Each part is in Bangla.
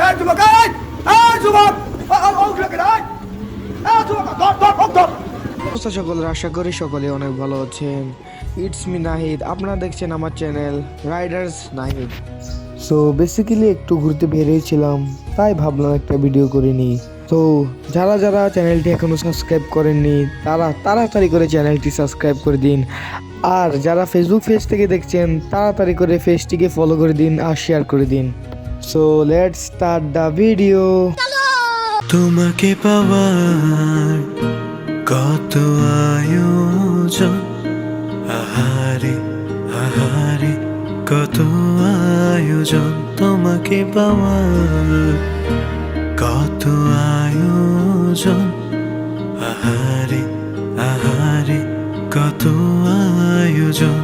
এই যুবক, এই যুবক, ওগুলোকে ধর, এই যুবক, ধর। সকলের আশা করি সকলে অনেক ভালো আছেন। ইটস মি নাহিদ, আপনারা দেখছেন আমার channel Riders Nahid. So basically একটু ঘুরতে বেরিয়েছিলাম, তাই ভাবলাম একটা ভিডিও করে নিই। তো যারা যারা চ্যানেলটি এখনো সাবস্ক্রাইব করেননি তারা তাড়াতাড়ি করে চ্যানেলটি সাবস্ক্রাইব করে দিন, আর যারা ফেসবুক পেজ থেকে দেখছেন তাড়াতাড়ি করে পেজটিকে ফলো করে দিন আর শেয়ার করে দিন। So let's start the video. তোমাকে পাওয়ার কত আয়োজন, আহারে আহারে কত আয়োজন, তোমাকে পাওয়ার কত আয়োজন, আহারে আহারে কত আয়োজন।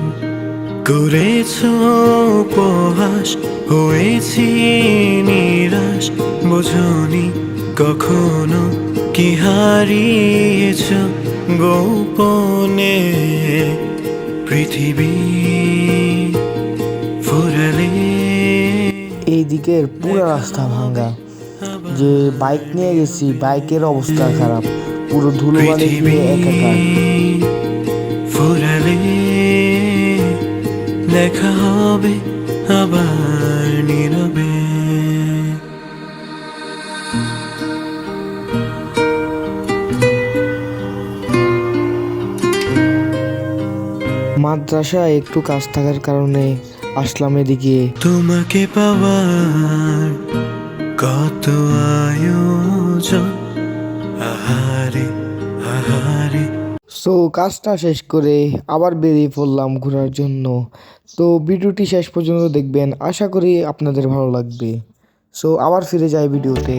করেছ উপহাস, হয়েছি নিরাশ, বোঝনি কখনো কি হারিয়েছ গোপনে পৃথিবী ফুরালে। এই দিকের পুরো রাস্তা ভাঙা, যে বাইক নিয়ে গেছি বাইকের অবস্থা খারাপ, পুরো ধুলোবালি দিয়ে একাকার। ফুরালে দেখা হবে আবার নীরবে। মাদ্রাসায় একটু কাজ থাকার কারণে আসলাম এদিকে। তোমাকে পাওয়ার কত আয়োজন, আহারে আহারে। সো কাজটা শেষ করে আবার বেরিয়ে পড়লাম ঘোরার জন্য। তো ভিডিওটি শেষ পর্যন্ত দেখবেন, আশা করি আপনাদের ভালো লাগবে। সো আবার ফিরে যাই ভিডিওতে।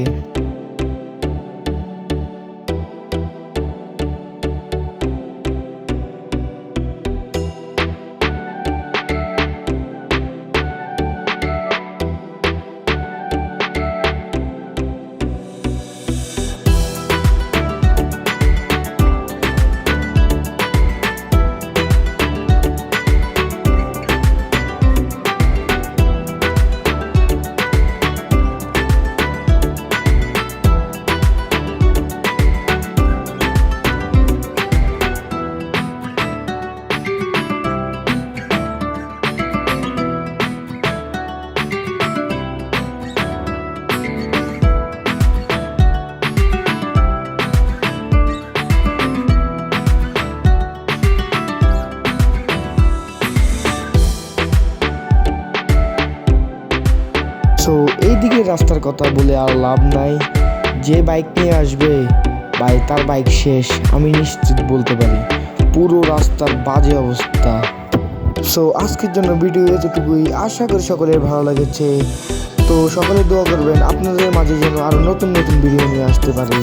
সো এই দিকে রাস্তার কথা বলে আর লাভ নাই, যে বাইক নিয়ে আসবে ভাই তার বাইক শেষ, আমি নিশ্চিত বলতে পারি। পুরো রাস্তার বাজে অবস্থা। সো আজকের জন্য ভিডিও এতটুকুই, আশা করি সকলের ভালো লেগেছে। তো সকলে দোয়া করবেন আপনাদের মাঝে যেন আরো নতুন নতুন ভিডিও নিয়ে আসতে পারি।